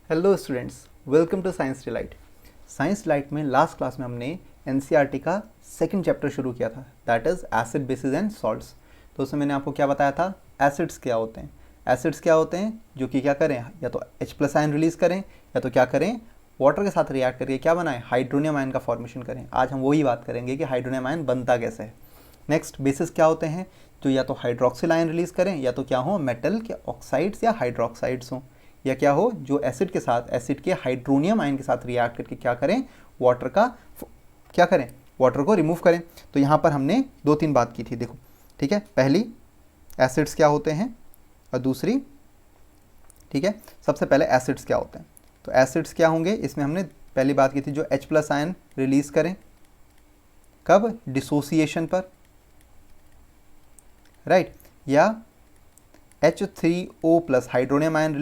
Hello students, welcome to science delight. Science delight में last class में हमने NCERT का सेकंड चैप्टर शुरू किया था, that is acid basis and salts. तो उसमें मैंने आपको क्या बताया था, एसिड्स क्या होते हैं। एसिड्स क्या होते हैं जो कि क्या करें, या तो H+ आयन रिलीज़ करें या तो क्या करें, वाटर के साथ रिएक्ट करके क्या बनाएं, हाइड्रोनियम आयन का फॉर्मेशन करें। आज हम वही बात करेंगे कि हाइड्रोनियम आयन बनता कैसे है। नेक्स्ट, बेसिस क्या होते हैं, जो या तो हाइड्रोक्सिल आयन रिलीज़ करें या तो क्या हो, मेटल के ऑक्साइड्स या हाइड्रोक्साइड्स हों, या क्या हो जो एसिड के साथ, एसिड के हाइड्रोनियम आयन के साथ रिएक्ट करके क्या करें, वाटर का क्या करें, वाटर को रिमूव करें। तो यहाँ पर हमने दो तीन बात की थी, देखो ठीक है। पहली, एसिड्स क्या होते हैं, और दूसरी, ठीक है, सबसे पहले एसिड्स क्या होते हैं। तो एसिड्स क्या होंगे, इसमें हमने पहली बात की थी जो H+ आयन रिलीज करें, कब, डिसोसिएशन पर, राइट, या H3O+ हाइड्रोनियम आयन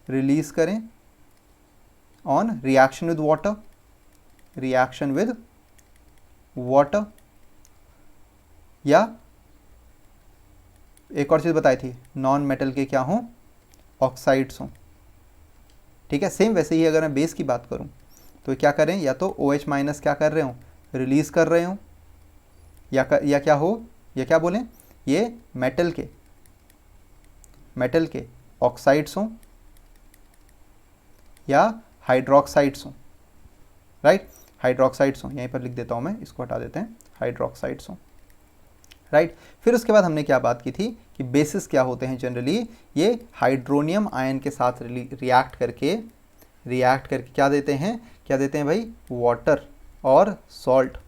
रिलीज करें ऑन रिएक्शन विद वाटर, या एक और चीज़ बताई थी, नॉन मेटल के क्या हों, ऑक्साइड्स हों। ठीक है, सेम वैसे ही अगर मैं बेस की बात करूं तो क्या करें, या तो OH- क्या कर रहे हो, रिलीज कर रहे हो, या क्या हो, या क्या बोलें, ये मेटल के ऑक्साइड्स हों या हाइड्रोक्साइड्स हों, राइट, हाइड्रोक्साइड्स हों। यहीं पर लिख देता हूं मैं, इसको हटा देते हैं, हाइड्रोक्साइड्स हों, राइट। फिर उसके बाद हमने क्या बात की थी कि बेसिस क्या होते हैं, जनरली ये हाइड्रोनियम आयन के साथ रिएक्ट करके क्या देते हैं, भाई, वाटर और सॉल्ट।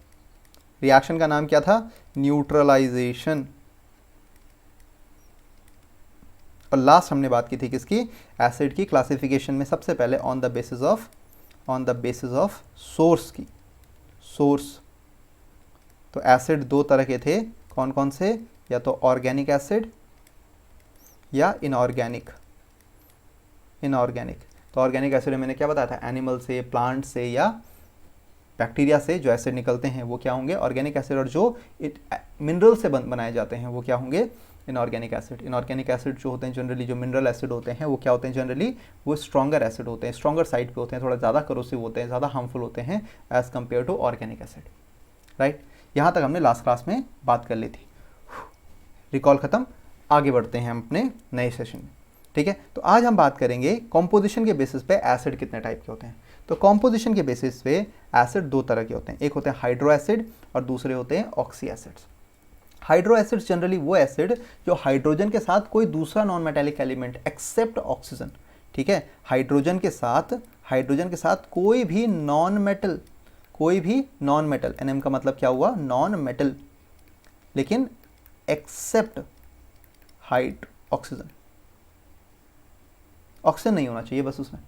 रिएक्शन का नाम क्या था, न्यूट्रलाइजेशन। और लास्ट हमने बात की थी किसकी, एसिड की क्लासिफिकेशन में सबसे पहले on the basis of source की, सोर्स। तो एसिड दो तरह के थे, कौन कौन से, या तो ऑर्गेनिक एसिड या इनऑर्गेनिक। तो ऑर्गेनिक एसिड में मैंने क्या बताया था, एनिमल से, प्लांट से या बैक्टीरिया से जो एसिड निकलते हैं वो क्या होंगे, ऑर्गेनिक एसिड। और जो मिनरल से बनाए जाते हैं वो क्या होंगे, इनऑर्गेनिक एसिड। इनऑर्गेनिक एसिड जो होते हैं जनरली, जो मिनरल एसिड होते हैं वो क्या होते हैं, जनरली वो स्ट्रॉन्गर एसिड होते हैं, स्ट्रॉन्गर साइड पे होते हैं, थोड़ा ज़्यादा करोसिव होते हैं, ज़्यादा हार्मफुल होते हैं as compare to organic acid, right. यहाँ तक हमने लास्ट क्लास में बात कर ली थी। रिकॉल खत्म, आगे बढ़ते हैं हम अपने नए सेशन में, ठीक है। तो आज हम बात करेंगे कॉम्पोजिशन के बेसिस पे एसिड कितने टाइप के होते हैं। तो कॉम्पोजिशन के बेसिस पे एसिड दो तरह के होते हैं, एक होते हैं हाइड्रो एसिड और दूसरे होते हैं oxy acids. Hydro acids generally वो एसिड जो हाइड्रोजन के साथ कोई दूसरा non metallic element except oxygen, ठीक है, हाइड्रोजन के साथ कोई भी नॉन मेटल, NM का मतलब क्या हुआ, नॉन मेटल, लेकिन एक्सेप्ट ऑक्सीजन नहीं होना चाहिए बस उसमें,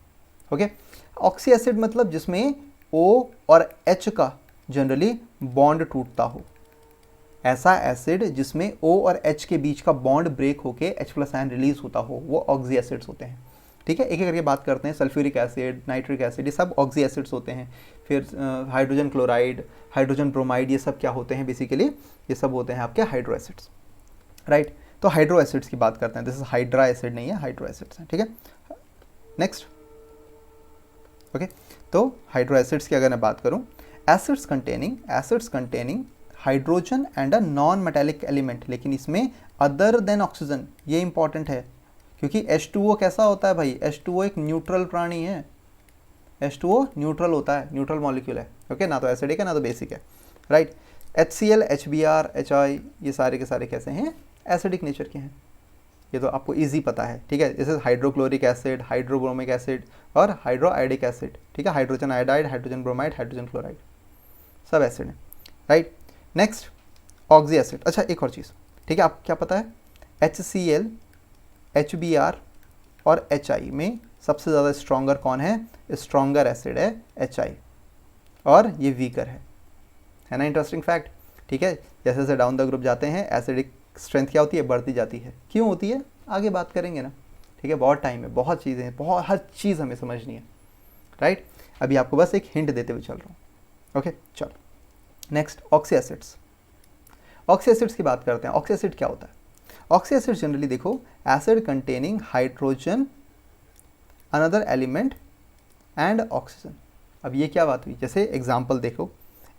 ओके। ऑक्सी एसिड मतलब जिसमें O और H का जनरली बॉन्ड टूटता हो, ऐसा एसिड जिसमें O और H के बीच का बॉन्ड ब्रेक होके H+ आयन रिलीज होता हो, वो ऑक्सी एसिड्स होते हैं, ठीक है। एक एक करके बात करते हैं, सल्फ्यूरिक एसिड, नाइट्रिक एसिड, ये सब ऑक्सी एसिड्स होते हैं। फिर हाइड्रोजन क्लोराइड, हाइड्रोजन ब्रोमाइड, ये सब क्या होते हैं, बेसिकली ये सब होते हैं आपके हाइड्रो एसिड्स, राइट। तो हाइड्रो एसिड्स की बात करते हैं, दिस इज हाइड्रा एसिड नहीं है, हाइड्रो एसिड्स हैं, ठीक है। Next, okay. तो हाइड्रो एसिड्स की अगर मैं बात करूं, acids containing hydrogen and a non metallic element, लेकिन इसमें अदर देन ऑक्सीजन, ये इंपॉर्टेंट है क्योंकि H2O कैसा होता है भाई, H2O एक न्यूट्रल प्राणी है, H2O न्यूट्रल होता है, न्यूट्रल मॉलिक्यूल है, ओके, ना तो एसिडिक है ना तो बेसिक है, राइट। HCl, HBr, HI, ये सारे के सारे कैसे हैं, एसिडिक नेचर के हैं, ये तो आपको इजी पता है, ठीक है। जैसे हाइड्रोक्लोरिक एसिड, हाइड्रोब्रोमिक एसिड और हाइड्रोआइडिक एसिड, ठीक है, hydrogen iodide, hydrogen bromide, hydrogen chloride, सब एसिड हैं, राइट। Next, oxy acid. अच्छा, एक और चीज़, ठीक है, आपको क्या पता है, HCl, HBr और HI में सबसे ज़्यादा स्ट्रॉन्गर कौन है, स्ट्रॉन्गर एसिड है HI, और ये वीकर है ना, इंटरेस्टिंग फैक्ट, ठीक है। जैसे जैसे डाउन द ग्रुप जाते हैं एसिडिक स्ट्रेंथ क्या होती है, बढ़ती जाती है, क्यों होती है, आगे बात करेंगे ना, ठीक है, बहुत टाइम है, बहुत चीज़ें हैं, बहुत हर चीज़ हमें समझनी है, राइट। अभी आपको बस एक हिंट देते हुए चल रहा हूँ, ओके। चलो नेक्स्ट, ऑक्सी एसिड्स की बात करते हैं। ऑक्सी एसिड क्या होता है, ऑक्सी एसिड जनरली देखो, acid containing hydrogen another element and oxygen. अब ये क्या बात हुई, जैसे एग्जांपल देखो,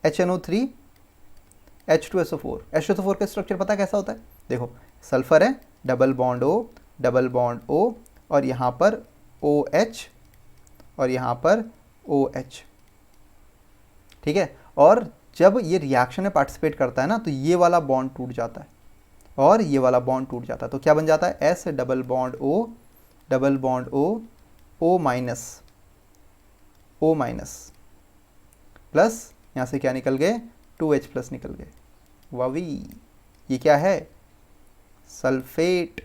HNO3 H2SO4। H2SO4 का स्ट्रक्चर पता कैसा होता है, देखो सल्फर है, डबल बॉन्ड O और यहाँ पर OH और यहाँ पर OH, ठीक है। और जब ये रिएक्शन में पार्टिसिपेट करता है ना, तो ये वाला बॉन्ड टूट जाता है और ये वाला बॉन्ड टूट जाता है, तो क्या बन जाता है, S double bond O O minus plus यहाँ से क्या निकल गए, 2H प्लस निकल गए। वावी, ये क्या है, सल्फेट,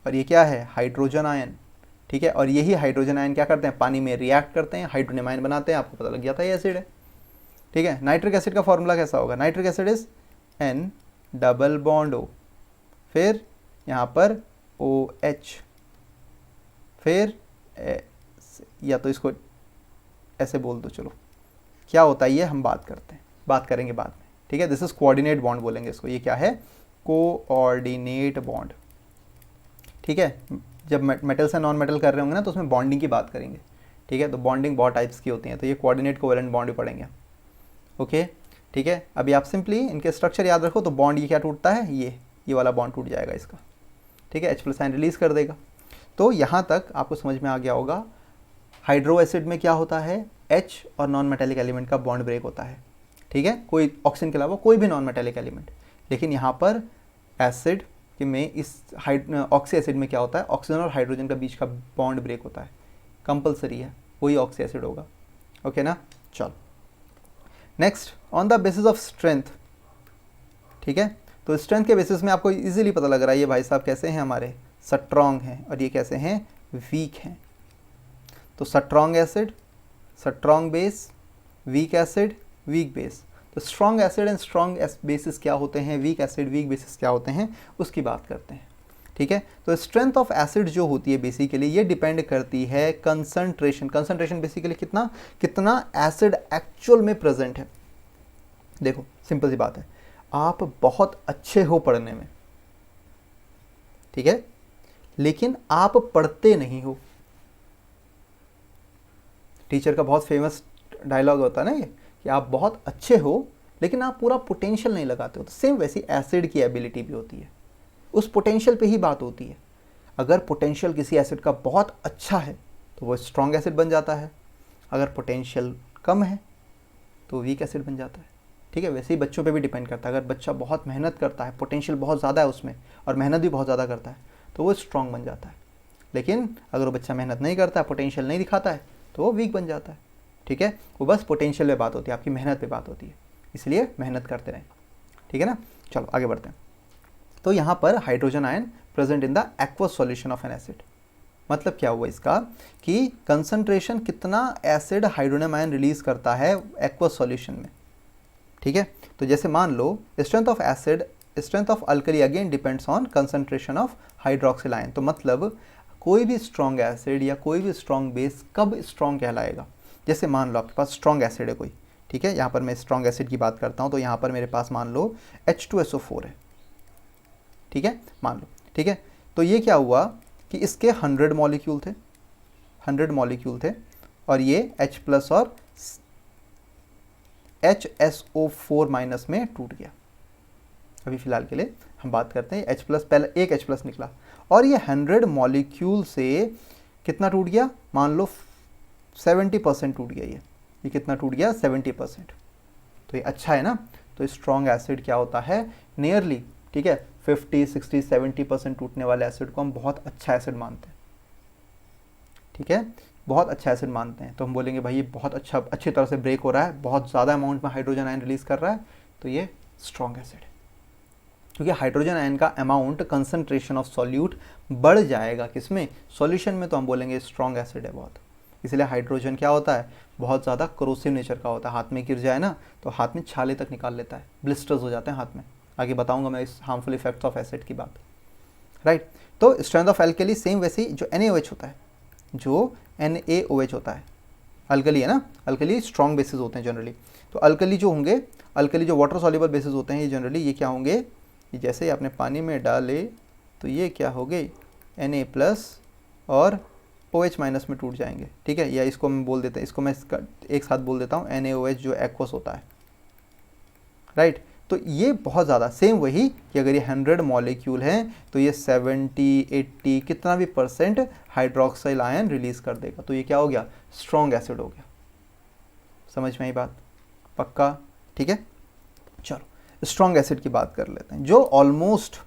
और ये क्या है, हाइड्रोजन आयन, ठीक है। और यही हाइड्रोजन आयन क्या करते हैं, पानी में रिएक्ट करते हैं, हाइड्रोनियम आयन बनाते हैं, आपको पता लग जाता है ये एसिड है, ठीक है। नाइट्रिक एसिड का फॉर्मूला कैसा होगा, nitric acid is N double bond O, फिर यहाँ पर OH, फिर या तो इसको ऐसे बोल दो, चलो क्या होता है ये हम बात करेंगे बाद में, ठीक है। दिस इज कोऑर्डिनेट बॉन्ड बोलेंगे इसको, ये क्या है, कोऑर्डिनेट बॉन्ड, ठीक है। जब मेटल से नॉन मेटल कर रहे होंगे ना, तो उसमें बॉन्डिंग की बात करेंगे, ठीक है। तो बॉन्डिंग बहुत टाइप्स की होती हैं, तो ये कोऑर्डिनेट कोवैलेंट बॉन्ड भी पढ़ेंगे, ओके, ठीक है। अभी आप सिंपली इनके स्ट्रक्चर याद रखो, तो बॉन्ड ये क्या टूटता है, ये वाला बॉन्ड टूट जाएगा इसका, ठीक है, H+ आयन रिलीज कर देगा। तो यहाँ तक आपको समझ में आ गया होगा, हाइड्रो एसिड में क्या होता है, H और नॉन मेटेलिक एलिमेंट का बॉन्ड ब्रेक होता है, ठीक है, कोई ऑक्सीजन के अलावा कोई भी नॉन मेटेलिक एलिमेंट। लेकिन यहाँ पर एसिड में, इस ऑक्सी एसिड में क्या होता है, ऑक्सीजन और हाइड्रोजन का बीच का बॉन्ड ब्रेक होता है, कंपलसरी है, वही ऑक्सी एसिड होगा, ओके ना। चलो next, on the basis of strength, ठीक है। तो स्ट्रेंथ के बेसिस में आपको इजीली पता लग रहा है ये भाई साहब कैसे हैं, हमारे स्ट्रॉन्ग हैं, और ये कैसे हैं, वीक हैं। तो strong acid, strong base, weak acid, weak base. तो strong acid and strong bases क्या होते हैं, वीक एसिड वीक बेसिस क्या होते हैं, उसकी बात करते हैं, ठीक है। तो स्ट्रेंथ ऑफ एसिड जो होती है बेसिकली, ये डिपेंड करती है कंसंट्रेशन बेसिकली कितना एसिड एक्चुअल में प्रेजेंट है। देखो सिंपल सी बात है, आप बहुत अच्छे हो पढ़ने में, ठीक है, लेकिन आप पढ़ते नहीं हो। टीचर का बहुत फेमस डायलॉग होता है ना ये, कि आप बहुत अच्छे हो लेकिन आप पूरा पोटेंशियल नहीं लगाते हो। तो सेम वैसी एसिड की एबिलिटी भी होती है, उस पोटेंशियल पे ही बात होती है। अगर पोटेंशियल किसी एसिड का बहुत अच्छा है तो वो स्ट्रॉन्ग एसिड बन जाता है, अगर पोटेंशियल कम है तो वीक एसिड बन जाता है, ठीक है। वैसे ही बच्चों पे भी डिपेंड करता है, अगर बच्चा बहुत मेहनत करता है, पोटेंशियल बहुत ज़्यादा है उसमें और मेहनत भी बहुत ज़्यादा करता है, तो वो स्ट्रॉन्ग बन जाता है। लेकिन अगर वो बच्चा मेहनत नहीं करता है, पोटेंशियल नहीं दिखाता है, तो वो वीक बन जाता है, ठीक है। वो बस पोटेंशियल पे बात होती है, आपकी मेहनत पे बात होती है, इसलिए मेहनत करते रहें, ठीक है ना। चलो आगे बढ़ते हैं। तो यहाँ पर hydrogen ion present in the aqueous solution of N acid, मतलब क्या हुआ इसका, कि कंसंट्रेशन कितना एसिड हाइड्रोनियम आयन रिलीज करता है एक्वस सॉल्यूशन में, ठीक है। तो जैसे मान लो strength of acid, strength of alkali again depends on concentration of hydroxyl ion. तो मतलब कोई भी स्ट्रॉन्ग एसिड या कोई भी स्ट्रॉन्ग बेस कब स्ट्रॉन्ग कहलाएगा, जैसे मान लो आपके पास स्ट्रॉन्ग एसिड है कोई, ठीक है। यहाँ पर मैं स्ट्रॉन्ग एसिड की बात करता हूँ, तो यहाँ पर मेरे पास मान लो H2SO4 है, ठीक है, मान लो, ठीक है। तो ये क्या हुआ कि इसके 100 मॉलिक्यूल थे, 100 मॉलिक्यूल थे, और ये H+ और HSO4 माइनस में टूट गया। अभी फिलहाल के लिए हम बात करते हैं H+, पहले एक H+ निकला, और ये 100 मॉलिक्यूल से कितना टूट गया, मान लो 70% टूट गया। ये कितना टूट गया, 70%। तो ये अच्छा है ना। तो स्ट्रॉन्ग एसिड क्या होता है, नियरली, ठीक है, 50, 60, 70% टूटने वाले एसिड को हम बहुत अच्छा एसिड मानते हैं, ठीक है, बहुत अच्छा एसिड मानते हैं। तो हम बोलेंगे भाई ये बहुत अच्छी तरह से ब्रेक हो रहा है, बहुत ज़्यादा अमाउंट में हाइड्रोजन आयन रिलीज कर रहा है, तो ये स्ट्रॉन्ग एसिड है। क्योंकि हाइड्रोजन आयन का अमाउंट, कंसंट्रेशन ऑफ सॉल्यूट बढ़ जाएगा किसमें, सॉल्यूशन में, तो हम बोलेंगे स्ट्रॉन्ग एसिड है बहुत। इसलिए हाइड्रोजन क्या होता है, बहुत ज़्यादा करोसिव नेचर का होता है, हाथ में गिर जाए ना तो हाथ में छाले तक निकाल लेता है, ब्लिस्टर्स हो जाते हैं हाथ में। आगे बताऊंगा मैं इस हार्मफुल इफेक्ट्स ऑफ एसिड की बात, राइट। तो स्ट्रेंथ ऑफ एल्कली सेम वैसे ही जो NaOH होता है, जो NaOH होता है, अल्कली है ना, अल्कली स्ट्रॉन्ग बेसिस होते हैं जनरली। तो अल्कली जो होंगे, अल्कली जो वाटर सॉल्युबल बेसिस होते हैं, ये जनरली ये क्या होंगे, ये जैसे ही आपने पानी में डाले तो ये क्या हो गए, Na+ और OH माइनस में टूट जाएंगे, ठीक है। या इसको मैं बोल देते हैं, इसको मैं एक साथ बोल देता हूँ NaOH जो एक्वस होता है, राइट। तो ये बहुत ज़्यादा सेम वही कि अगर ये 100 मॉलिक्यूल हैं तो ये 70 80 कितना भी % हाइड्रोक्साइल आयन रिलीज़ कर देगा, तो ये क्या हो गया, स्ट्रॉन्ग एसिड हो गया। समझ में आई बात, पक्का, ठीक है। चलो स्ट्रॉन्ग एसिड की बात कर लेते हैं, जो ऑलमोस्ट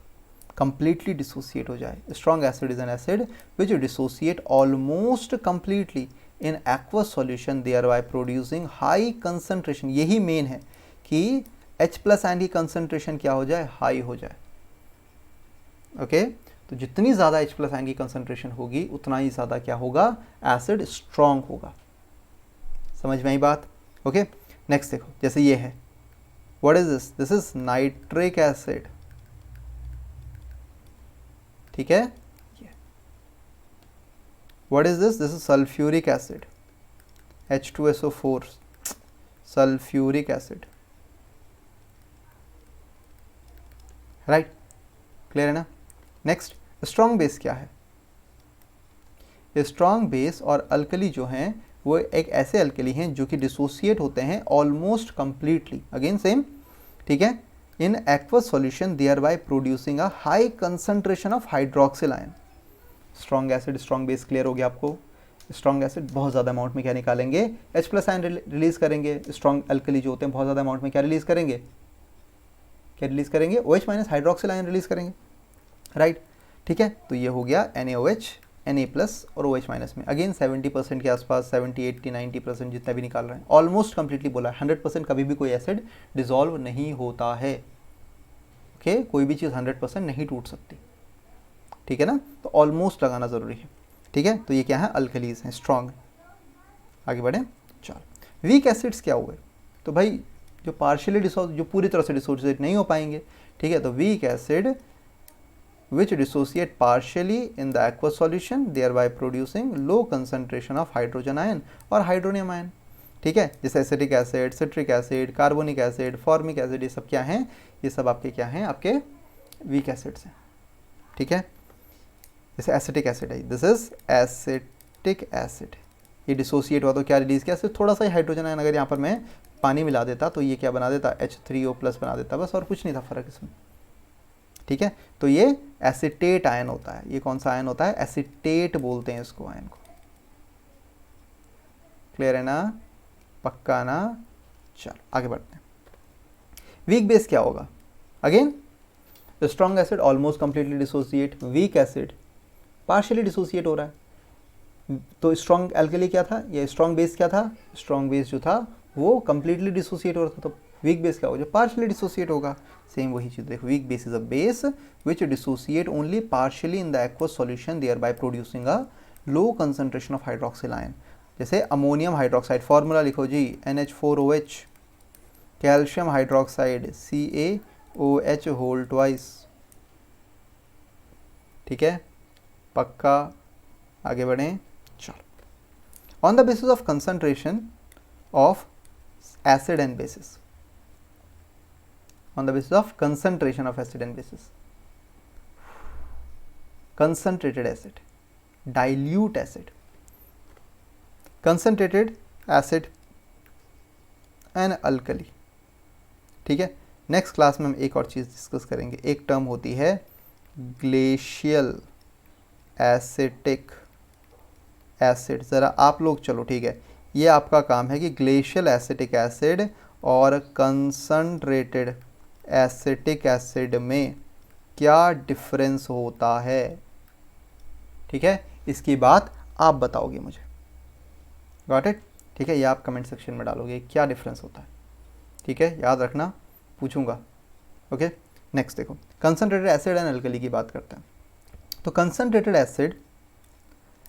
completely dissociate हो जाए। Strong acid is an acid which dissociate almost completely in aqueous solution thereby producing high concentration। यही मेन है कि H प्लस आयन की कंसंट्रेशन क्या हो जाए, हाई हो जाए, ओके। तो जितनी ज़्यादा H प्लस आयन की कंसंट्रेशन होगी उतना ही ज़्यादा क्या होगा, एसिड स्ट्रॉन्ग होगा। समझ में आई बात, ओके। नेक्स्ट देखो, जैसे ये है, what is this, this is nitric acid, ठीक है। What is this, this is sulphuric acid, H2SO4, sulphuric acid, right, clear है ना। नेक्स्ट, स्ट्रॉन्ग बेस क्या है, स्ट्रॉन्ग बेस और अल्कली जो हैं वो एक ऐसे अल्कली हैं जो कि डिसोसिएट होते हैं ऑलमोस्ट कंप्लीटली, अगेन सेम, ठीक है, in aqueous solution thereby producing a high concentration of hydroxyl ion। strong acid strong base clear हो गया आपको। strong acid बहुत ज़्यादा अमाउंट में क्या निकालेंगे, H प्लस आयन रिलीज करेंगे। strong अल्कली जो होते हैं बहुत ज़्यादा अमाउंट में क्या रिलीज करेंगे, क्या रिलीज करेंगे, OH minus hydroxyl ion release करेंगे, राइट, ठीक है। तो ये हो गया NaOH, Na प्लस और OH माइनस में अगेन 70% के आसपास, 70 80 90% जितना भी निकाल रहे हैं, ऑलमोस्ट कंप्लीटली बोला है। 100% कभी भी कोई एसिड डिसॉल्व नहीं होता है, ओके, कोई भी चीज़ 100% नहीं टूट सकती, ठीक है ना। तो ऑलमोस्ट लगाना ज़रूरी है, ठीक है। तो ये क्या है, अल्कलीज हैं, स्ट्रॉन्ग। आगे बढ़ें, चलो वीक एसिड्स क्या हुए, तो भाई जो पार्शियली डिसोसिएट, जो पूरी तरह से डिसोसिएट नहीं हो पाएंगे, ठीक है। तो weak acid which dissociate partially in the aqueous solution thereby producing low concentration of hydrogen ion और हाइड्रोनियम आयन, ठीक है। जैसे acetic acid, citric acid, carbonic acid, formic acid, ये सब क्या हैं, ये सब आपके क्या हैं, आपके वीक एसिड्स हैं, ठीक है। जैसे एसिटिक एसिड है, दिस इज एसिटिक एसिड, ये डिसोसिएट हुआ तो क्या रिलीज किया, सिर्फ थोड़ा सा ही हाइड्रोजन आयन, अगर यहाँ पर मैं पानी मिला देता तो ये क्या बना देता, H3O प्लस बना देता, बस, और कुछ नहीं था फर्क इसमें, ठीक है। तो ये एसिटेट आयन होता है, ये कौन सा आयन होता है, एसिटेट बोलते हैं इसको, आयन को, क्लियर है ना, पक्का ना। चलो आगे बढ़ते हैं। वीक बेस क्या होगा, again strong acid almost completely dissociate, weak acid partially dissociate हो रहा है। तो स्ट्रॉन्ग एल्कली क्या था, ये स्ट्रॉन्ग बेस क्या था, स्ट्रॉन्ग बेस जो था वो कंप्लीटली डिसोसिएट हो रहा था, तो वीक बेस क्या होगा, जो पार्शियली डिसोसिएट होगा। सेम वही चीज़ देखो, weak base is a base which dissociate only partially in the aqueous solution thereby producing a low concentration of hydroxyl ion. जैसे अमोनियम हाइड्रोक्साइड, फॉर्मूला लिखो जी, NH4OH, calcium hydroxide CaOH whole twice, ठीक है, पक्का। आगे बढ़ें, चलो। On the basis of concentration of acid and bases, on the basis of concentration of acid and bases, concentrated acid, dilute acid, concentrated acid and alkali, ठीक है। Next class में हम एक और चीज़ डिस्कस करेंगे, एक टर्म होती है ग्लेशियल एसिटिक एसिड। ज़रा आप लोग चलो, ठीक है, ये आपका काम है कि ग्लेशियल एसिटिक एसिड और कंसंट्रेटेड एसिटिक एसिड में क्या डिफरेंस होता है, ठीक है, इसकी बात आप बताओगे मुझे, गॉट इट, ठीक है। ये आप कमेंट सेक्शन में डालोगे क्या डिफरेंस होता है, ठीक है, याद रखना, पूछूंगा, ओके। नेक्स्ट देखो, कंसंट्रेटेड एसिड एंड अल्कली की बात करते हैं। तो concentrated acid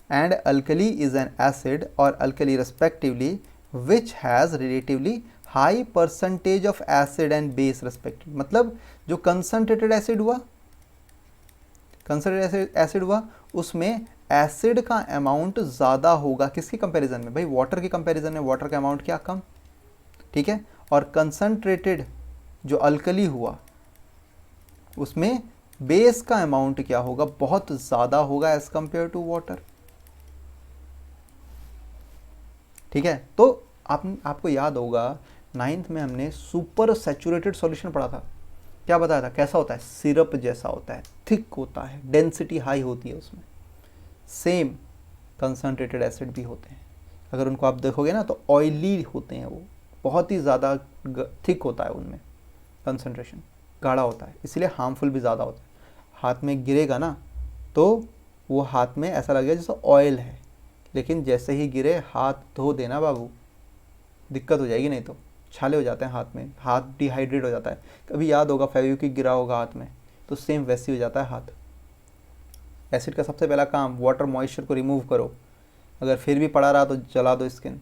and alkali is an acid or alkali respectively which has relatively high percentage of acid and base respectively। मतलब जो concentrated acid हुआ, concentrated acid हुआ, उसमें एसिड का अमाउंट ज़्यादा होगा, किसके कंपैरिजन में, भाई वाटर के कंपैरिजन में, वाटर का अमाउंट क्या कम, ठीक है। और कंसंट्रेटेड जो अल्कली हुआ उसमें बेस का अमाउंट क्या होगा, बहुत ज़्यादा होगा एज कंपेयर टू वाटर, ठीक है। तो आपको याद होगा 9th में हमने सुपर सैचुरेटेड सॉल्यूशन पढ़ा था। क्या बताया था, कैसा होता है, सिरप जैसा होता है, थिक होता है, डेंसिटी हाई होती है उसमें। सेम कंसनट्रेटेड एसिड भी होते हैं, अगर उनको आप देखोगे ना तो ऑयली होते हैं, वो बहुत ही ज़्यादा थिक होता है, उनमें कंसनट्रेशन गाढ़ा होता है, इसलिए हार्मफुल भी ज़्यादा होता है। हाथ में गिरेगा ना तो वो हाथ में ऐसा लगेगा जैसे ऑयल है, लेकिन जैसे ही गिरे हाथ धो देना बाबू, दिक्कत हो जाएगी, नहीं तो छाले हो जाते हैं हाथ में, हाथ डिहाइड्रेट हो जाता है। कभी याद होगा फेविक्विक गिरा होगा हाथ में, तो सेम वैसे ही हो जाता है हाथ। एसिड का सबसे पहला काम वाटर मॉइस्चर को रिमूव करो, अगर फिर भी पड़ा रहा तो जला दो स्किन,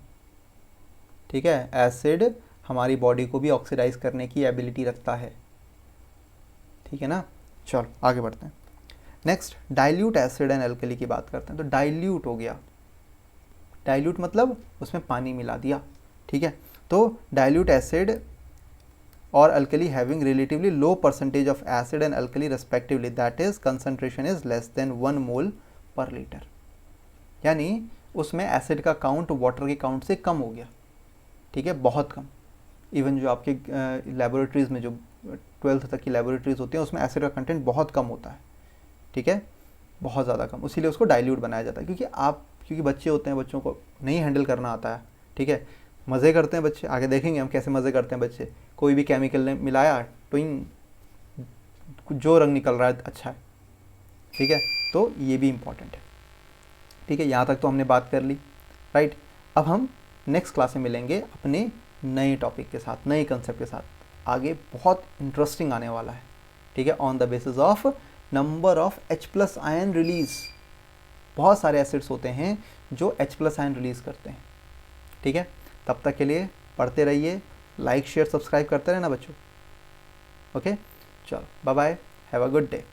ठीक है। एसिड हमारी बॉडी को भी ऑक्सीडाइज करने की एबिलिटी रखता है, ठीक है ना। चलो आगे बढ़ते हैं। Next dilute acid and alkali की बात करते हैं। तो डाइल्यूट हो गया, डाइल्यूट मतलब उसमें पानी मिला दिया, ठीक है। तो डाइल्यूट एसिड और alkali having relatively low percentage of acid and alkali respectively, that is concentration is less than 1 मोल पर लीटर, यानी उसमें एसिड का काउंट वाटर के काउंट से कम हो गया, ठीक है, बहुत कम। इवन जो आपके लेबोरेटरीज़ में जो 12th तक की लेबोरेटरीज होती हैं उसमें एसिड का कंटेंट बहुत कम होता है, ठीक है, बहुत ज़्यादा कम, इसीलिए उसको डाइल्यूट बनाया जाता है। क्योंकि बच्चे होते हैं, बच्चों को नहीं हैंडल करना आता है, ठीक है, मज़े करते हैं बच्चे, आगे देखेंगे हम कैसे मज़े करते हैं बच्चे। कोई भी केमिकल ने मिलाया ट्विंग, जो रंग निकल रहा है अच्छा है, ठीक है, तो ये भी इम्पॉर्टेंट है, ठीक है। यहाँ तक तो हमने बात कर ली, राइट। अब हम नेक्स्ट क्लास में मिलेंगे अपने नए टॉपिक के साथ, नए कंसेप्ट के साथ, आगे बहुत इंटरेस्टिंग आने वाला है, ठीक है। On the basis of number of H+ ion release, बहुत सारे एसिड्स होते हैं जो H+ आयन रिलीज करते हैं, ठीक है। तब तक के लिए पढ़ते रहिए, लाइक शेयर सब्सक्राइब करते रहना बच्चों, ओके। चलो bye bye, have a good day.